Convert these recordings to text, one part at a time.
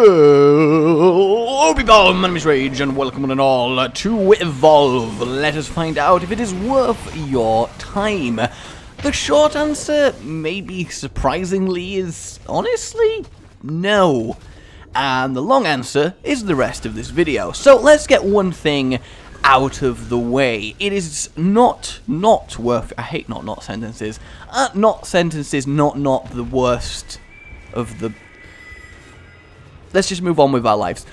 Hello people, my name is Rage and welcome one and all to Evolve. Let us find out if it is worth your time. The short answer, maybe surprisingly, is honestly, no. And the long answer is the rest of this video. So let's get one thing out of the way. It is not worth, I hate not sentences. Not sentences, not the worst of the... Let's just move on with our lives.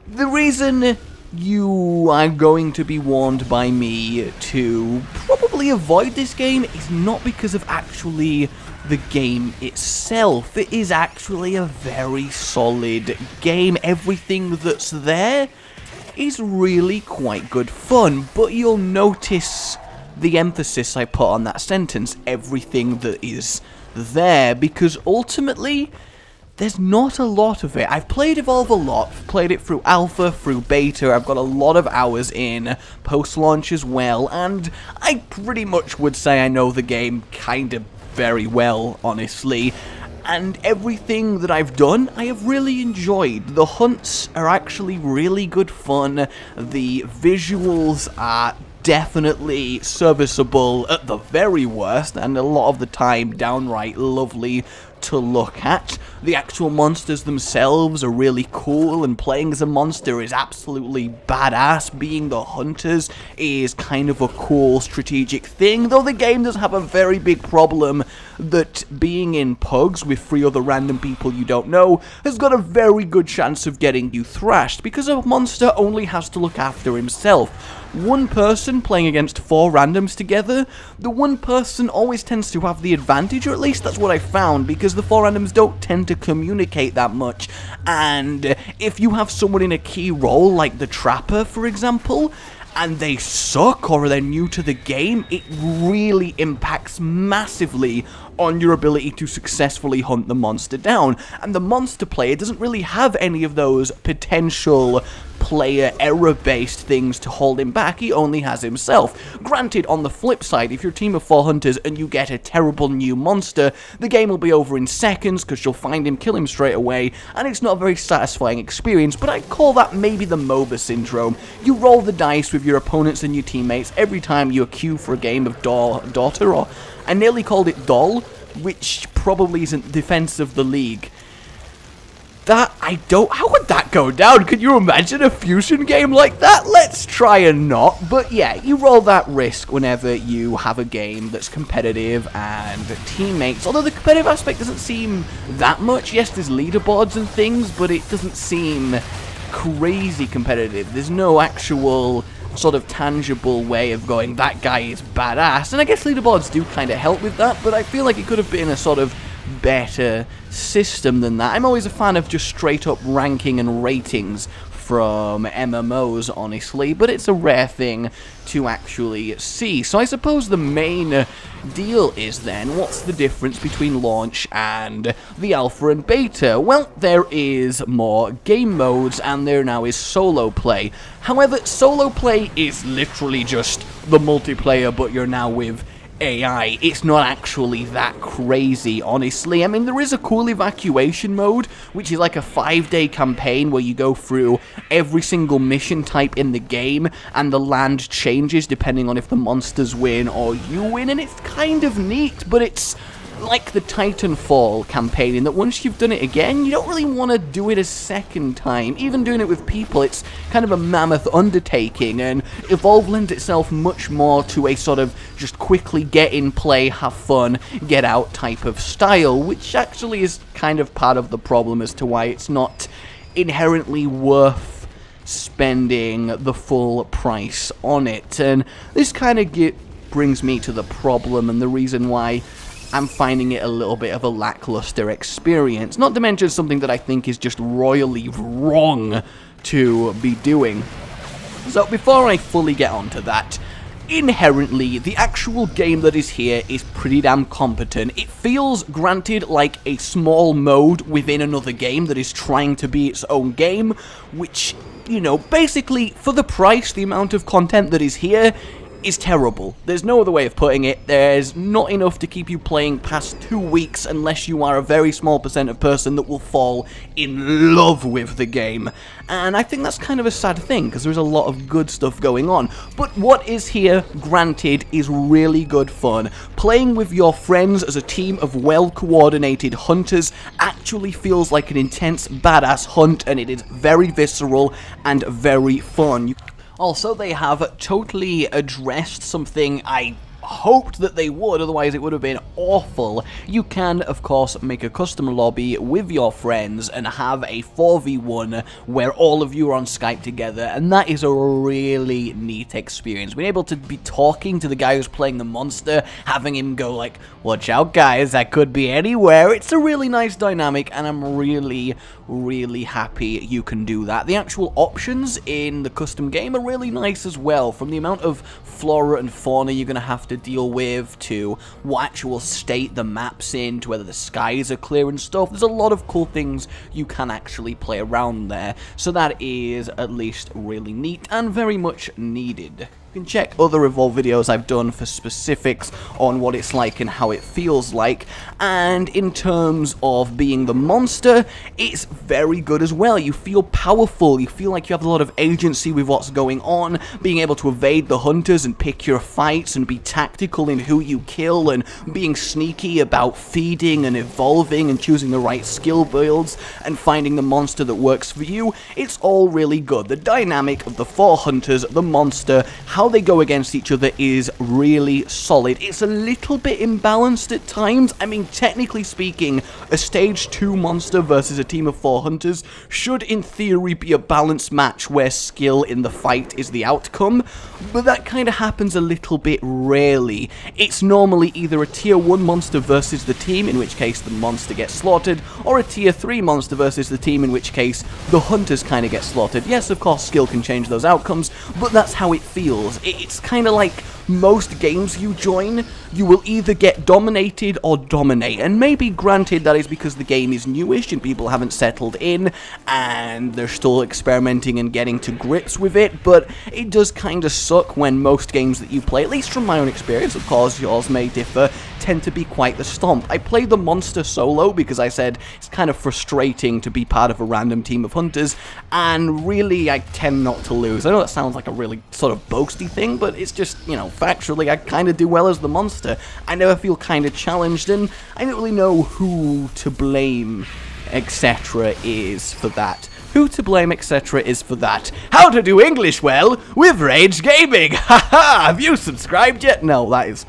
The reason you are going to be warned by me to probably avoid this game is not because of actually the game itself. It is actually a very solid game. Everything that's there is really quite good fun, but you'll notice the emphasis I put on that sentence, everything that is there, because ultimately there's not a lot of it. I've played Evolve a lot, played it through alpha, through beta, I've got a lot of hours in, post-launch as well, and I pretty much would say I know the game kind of very well, honestly. And everything that I've done, I have really enjoyed. The hunts are actually really good fun, the visuals are definitely serviceable at the very worst, and a lot of the time downright lovely to look at. The actual monsters themselves are really cool, and playing as a monster is absolutely badass. Being the hunters is kind of a cool strategic thing, though the game does have a very big problem that being in pugs with 3 other random people you don't know has got a very good chance of getting you thrashed, because a monster only has to look after himself. One person playing against 4 randoms together, the one person always tends to have the advantage, or at least that's what I found, because the 4 randoms don't tend to communicate that much, and if you have someone in a key role, like the Trapper, for example, and they suck or they're new to the game, it really impacts massively on your ability to successfully hunt the monster down. And the monster player doesn't really have any of those potential player error-based things to hold him back. He only has himself. Granted, on the flip side, if you're a team of 4 hunters and you get a terrible new monster, the game will be over in seconds because you'll find him, kill him straight away, and it's not a very satisfying experience, but I call that maybe the MOBA syndrome. You roll the dice with your opponents and your teammates every time you queue for a game of Daughter, or I nearly called it Doll, which probably isn't defense of the league. How would that go down? Could you imagine a fusion game like that? Let's try and not. But yeah, you roll that risk whenever you have a game that's competitive and teammates. Although the competitive aspect doesn't seem that much. Yes, there's leaderboards and things, but it doesn't seem crazy competitive. There's no actual sort of tangible way of going, that guy is badass. And I guess leaderboards do kind of help with that, but I feel like it could have been a sort of better system than that. I'm always a fan of just straight up ranking and ratings from MMOs, honestly, but it's a rare thing to actually see. So I suppose the main deal is then, what's the difference between launch and the alpha and beta? Well, there is more game modes, and there now is solo play. However, solo play is literally just the multiplayer, but you're now with AI. It's not actually that crazy, honestly. I mean, there is a cool evacuation mode, which is like a 5-day campaign where you go through every single mission type in the game, and the land changes depending on if the monsters win or you win, and it's kind of neat, but it's like the Titanfall campaign in that once you've done it again, you don't really want to do it a second time. Even doing it with people, it's kind of a mammoth undertaking, and Evolve lends itself much more to a sort of just quickly get in, play, have fun, get out type of style, which actually is kind of part of the problem as to why it's not inherently worth spending the full price on it. And this kind of brings me to the problem and the reason why I'm finding it a little bit of a lackluster experience. Not to mention something that I think is just royally wrong to be doing. So before I fully get onto that, inherently, the actual game that is here is pretty damn competent. It feels, granted, like a small mode within another game that is trying to be its own game, which, you know, basically, for the price, the amount of content that is here, is terrible. There's no other way of putting it. There's not enough to keep you playing past 2 weeks unless you are a very small percent of person that will fall in love with the game. And I think that's kind of a sad thing, because there's a lot of good stuff going on. But what is here, granted, is really good fun. Playing with your friends as a team of well-coordinated hunters actually feels like an intense, badass hunt, and it is very visceral and very fun. Also, they have totally addressed something I hoped that they would, otherwise it would have been awful. You can, of course, make a custom lobby with your friends and have a 4v1 where all of you are on Skype together, and that is a really neat experience. Being able to be talking to the guy who's playing the monster, having him go like, watch out guys, that could be anywhere. It's a really nice dynamic, and I'm really happy you can do that. The actual options in the custom game are really nice as well, from the amount of flora and fauna you're going to have to deal with, to what actual state the map's in, to whether the skies are clear and stuff. There's a lot of cool things you can actually play around there, so that is at least really neat and very much needed. You can check other Evolve videos I've done for specifics on what it's like and how it feels like, and in terms of being the monster, it's very good as well. You feel powerful, you feel like you have a lot of agency with what's going on, being able to evade the hunters and pick your fights and be tactical in who you kill, and being sneaky about feeding and evolving and choosing the right skill builds and finding the monster that works for you. It's all really good. The dynamic of the 4 hunters, the monster, how they go against each other is really solid. It's a little bit imbalanced at times. I mean, technically speaking, a stage 2 monster versus a team of 4 hunters should in theory be a balanced match where skill in the fight is the outcome, but that kind of happens a little bit rarely. It's normally either a tier 1 monster versus the team, in which case the monster gets slaughtered, or a tier 3 monster versus the team, in which case the hunters kind of get slaughtered. Yes, of course, skill can change those outcomes, but that's how it feels. It's kind of like most games you join, you will either get dominated or dominate, and maybe granted that is because the game is newish and people haven't settled in and they're still experimenting and getting to grips with it, but it does kind of suck when most games that you play, at least from my own experience, of course yours may differ, tend to be quite the stomp. I played the monster solo because I said it's kind of frustrating to be part of a random team of hunters, and really I tend not to lose. I know that sounds like a really sort of boasty thing, but it's just, you know, factually I kind of do well as the monster. I never feel kind of challenged, and I don't really know who to blame, etc. is for that. Who to blame, etc. is for that. How to do English well with Rage Gaming! Haha! Have you subscribed yet? No, that is...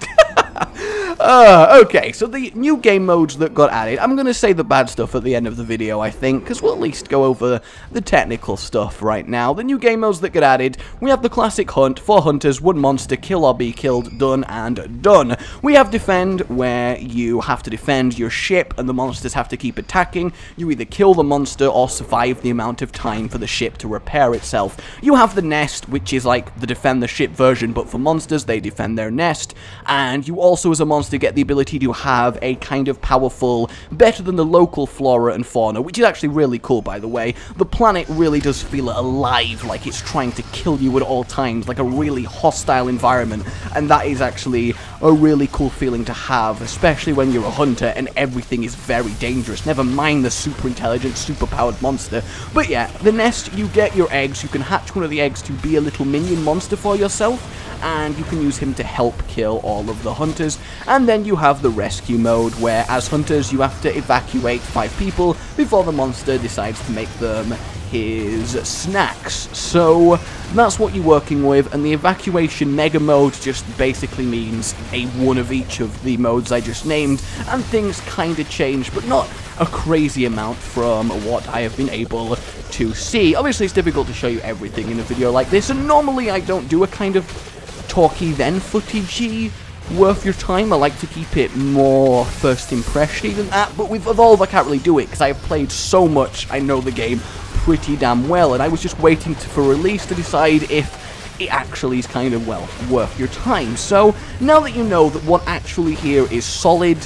Okay, so the new game modes that got added, I'm going to say the bad stuff at the end of the video, I think, because we'll at least go over the technical stuff right now. The new game modes that get added, we have the classic hunt, 4 hunters, 1 monster, kill or be killed, done and done. We have defend, where you have to defend your ship and the monsters have to keep attacking. You either kill the monster or survive the amount of time for the ship to repair itself. You have the nest, which is like the defend the ship version, but for monsters, they defend their nest. And you also, as a monster, get the ability to have a kind of powerful, better than the local flora and fauna, which is actually really cool, by the way. The planet really does feel alive, like it's trying to kill you at all times, like a really hostile environment, and that is actually a really cool feeling to have, especially when you're a hunter and everything is very dangerous, never mind the super intelligent, super powered monster. But yeah, the nest, you get your eggs, you can hatch one of the eggs to be a little minion monster for yourself, and you can use him to help kill all of the hunters. And then you have the rescue mode, where as hunters you have to evacuate 5 people before the monster decides to make them his snacks. So that's what you're working with, and the evacuation mega mode just basically means a one of each of the modes I just named, and things kind of change, but not a crazy amount from what I have been able to see. Obviously it's difficult to show you everything in a video like this, and normally I don't do a kind of talky then footagey worth your time. I like to keep it more first impression than that, but with Evolve I can't really do it because I have played so much. I know the game pretty damn well, and I was just waiting for release to decide if it actually is kind of, well, worth your time. So now that you know that what actually here is solid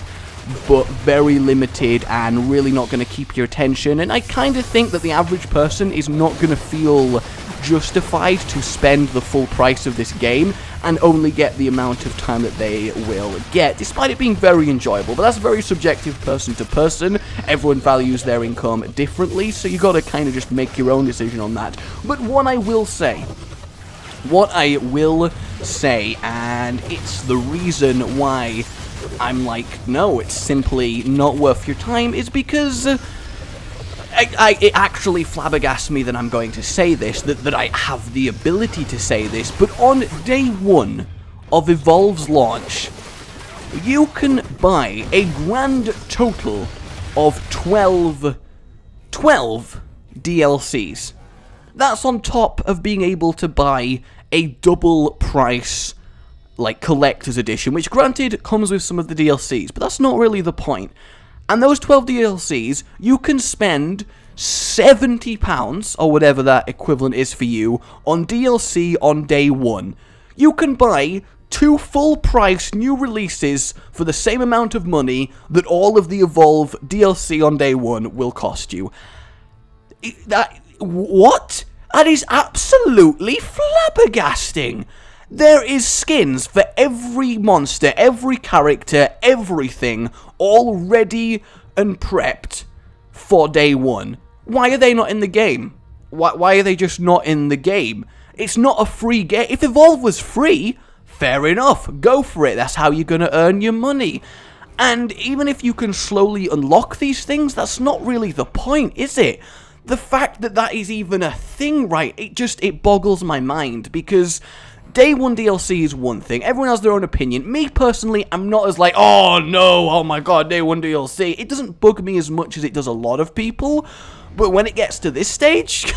but very limited and really not going to keep your attention, and I kind of think that the average person is not going to feel justified to spend the full price of this game, and only get the amount of time that they will get, despite it being very enjoyable. But that's very subjective person to person. Everyone values their income differently, so you gotta kind of just make your own decision on that. But what I will say, and it's the reason why I'm like, no, it's simply not worth your time, is because it actually flabbergasts me that I'm going to say this, that I have the ability to say this, but on day 1 of Evolve's launch, you can buy a grand total of 12 DLCs. That's on top of being able to buy a double price, like, collector's edition, which granted comes with some of the DLCs, but that's not really the point. And those 12 DLCs, you can spend £70, or whatever that equivalent is for you, on DLC on day 1. You can buy 2 full-price new releases for the same amount of money that all of the Evolve DLC on day 1 will cost you. What? That is absolutely flabbergasting. There is skins for every monster, every character, everything, all ready and prepped for day 1. Why are they not in the game? Why are they just not in the game? It's not a free game. If Evolve was free, fair enough, go for it. That's how you're going to earn your money. And even if you can slowly unlock these things, that's not really the point, is it? The fact that that is even a thing, right, it boggles my mind, because day 1 DLC is one thing. Everyone has their own opinion. Me, personally, I'm not as like, oh no, oh my god, day 1 DLC. It doesn't bug me as much as it does a lot of people. But when it gets to this stage,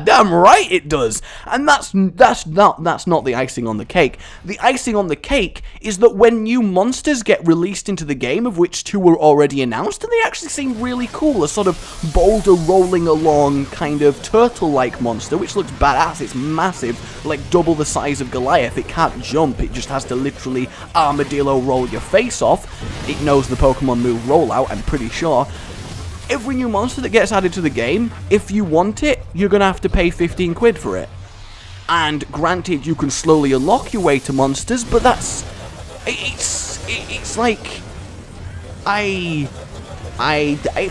damn right it does. And that's not the icing on the cake. The icing on the cake is that when new monsters get released into the game, of which 2 were already announced, and they actually seem really cool. A sort of boulder rolling along kind of turtle-like monster, which looks badass. It's massive, like double the size of Goliath. It can't jump. It just has to literally armadillo roll your face off. It knows the Pokemon move rollout, I'm pretty sure. Every new monster that gets added to the game, if you want it, you're going to have to pay 15 quid for it. And granted, you can slowly unlock your way to monsters, but it's like, it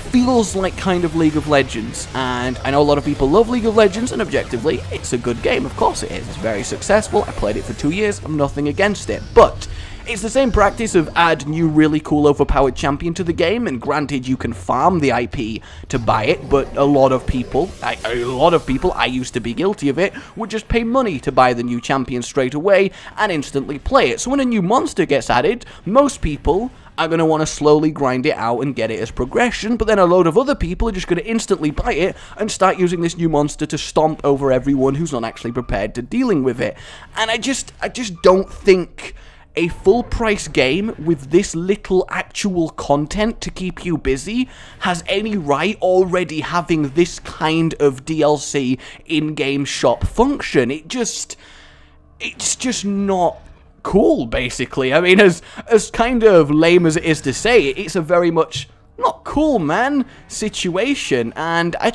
feels like kind of League of Legends, and I know a lot of people love League of Legends, and objectively, it's a good game, of course it is. It's very successful. I played it for 2 years, I'm nothing against it, but it's the same practice of add new really cool overpowered champion to the game, and granted you can farm the IP to buy it, but a lot of people, I used to be guilty of it, would just pay money to buy the new champion straight away and instantly play it. So when a new monster gets added, most people are going to want to slowly grind it out and get it as progression, but then a load of other people are just going to instantly buy it and start using this new monster to stomp over everyone who's not actually prepared to dealing with it. And I just don't think a full-price game with this little actual content to keep you busy has any right already having this kind of DLC in-game shop function. It's just not cool, basically. I mean, as kind of lame as it is to say, it's a very much not cool, man, situation, and I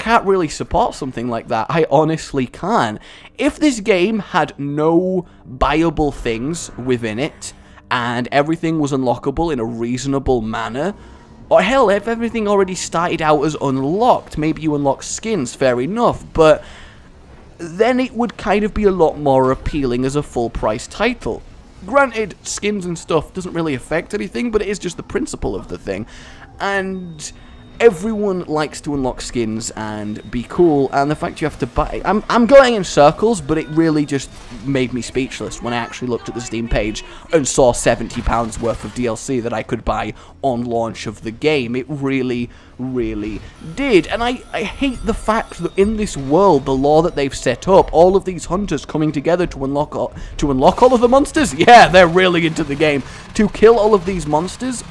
can't really support something like that. I honestly can't. If this game had no buyable things within it, and everything was unlockable in a reasonable manner, or hell, if everything already started out as unlocked, maybe you unlock skins, fair enough, but then it would kind of be a lot more appealing as a full-price title. Granted, skins and stuff doesn't really affect anything, but it is just the principle of the thing, and everyone likes to unlock skins and be cool, and the fact you have to buy... I'm going in circles, but it really just made me speechless when I actually looked at the Steam page and saw £70 worth of DLC that I could buy on launch of the game. It really, really did. And I hate the fact that in this world, the lore that they've set up, all of these hunters coming together to unlock all of the monsters, yeah, they're really into the game, to kill all of these monsters.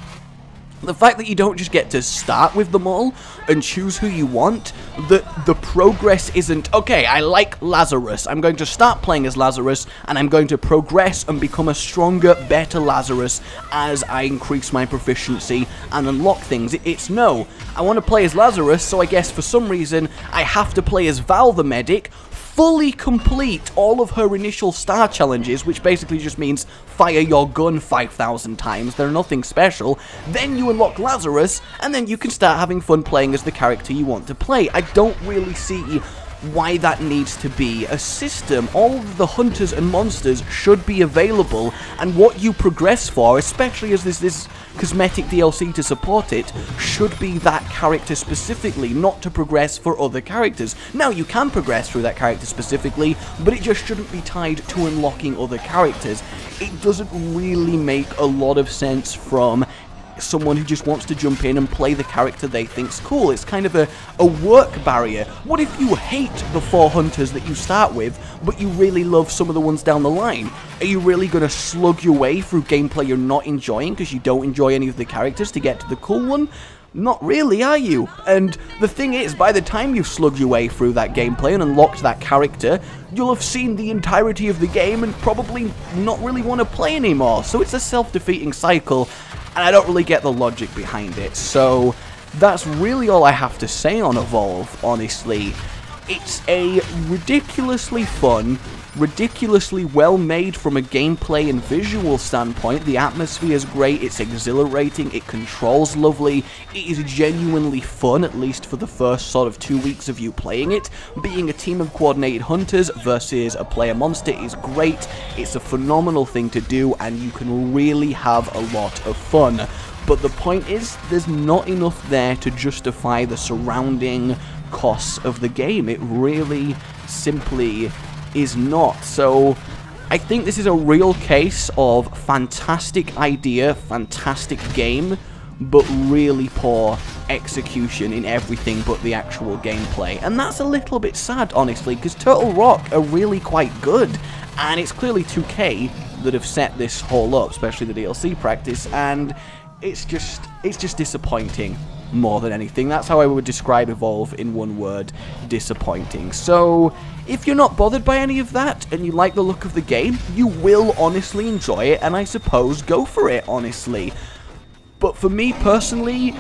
The fact that you don't just get to start with them all and choose who you want, the progress isn't, okay, I like Lazarus, I'm going to start playing as Lazarus, and I'm going to progress and become a stronger, better Lazarus as I increase my proficiency and unlock things. It's no, I want to play as Lazarus, so I guess for some reason I have to play as Val the Medic, fully complete all of her initial star challenges, which basically just means fire your gun 5,000 times, they're nothing special, then you unlock Lazarus, and then you can start having fun playing as the character you want to play. I don't really see why that needs to be a system. All of the hunters and monsters should be available, and what you progress for, especially as there's this cosmetic DLC to support it, should be that character specifically, not to progress for other characters. Now, you can progress through that character specifically, but it just shouldn't be tied to unlocking other characters. It doesn't really make a lot of sense from someone who just wants to jump in and play the character they think's cool. It's kind of a work barrier. What if you hate the 4 hunters that you start with, but you really love some of the ones down the line? Are you really going to slug your way through gameplay you're not enjoying because you don't enjoy any of the characters to get to the cool one? Not really, are you? And the thing is, by the time you've slugged your way through that gameplay and unlocked that character, you'll have seen the entirety of the game and probably not really want to play anymore. So it's a self-defeating cycle, and I don't really get the logic behind it. So that's really all I have to say on Evolve, honestly. It's a ridiculously fun, ridiculously well made from a gameplay and visual standpoint. The atmosphere is great, it's exhilarating, it controls lovely, it is genuinely fun, at least for the first sort of 2 weeks of you playing it. Being a team of coordinated hunters versus a player monster is great, it's a phenomenal thing to do, and you can really have a lot of fun. But the point is, there's not enough there to justify the surrounding costs of the game. It really simply is not. So I think this is a real case of fantastic idea, fantastic game, but really poor execution in everything but the actual gameplay. And that's a little bit sad, honestly, because Turtle Rock are really quite good, and it's clearly 2K that have set this whole up, especially the DLC practice, and it's just disappointing more than anything. That's how I would describe Evolve in one word: disappointing. So if you're not bothered by any of that and you like the look of the game, you will honestly enjoy it, and I suppose go for it, honestly. But for me personally,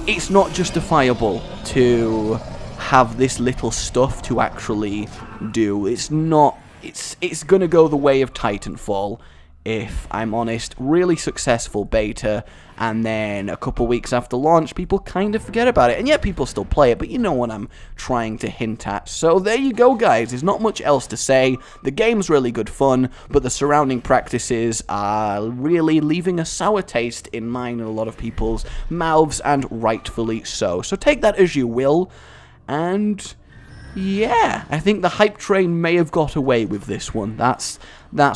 it's not justifiable to have this little stuff to actually do. It's not, it's gonna go the way of Titanfall, if I'm honest. Really successful beta, and then a couple weeks after launch, people kind of forget about it, and yet people still play it, but you know what I'm trying to hint at. So there you go, guys. There's not much else to say. The game's really good fun, but the surrounding practices are really leaving a sour taste in mine and a lot of people's mouths, and rightfully so. So take that as you will, and yeah, I think the hype train may have got away with this one. That's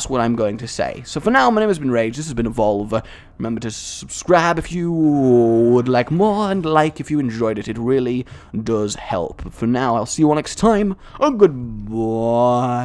what I'm going to say. So for now, my name has been Rage, this has been Evolve. Remember to subscribe if you would like more, and like if you enjoyed it. It really does help. But for now, I'll see you all next time, and goodbye.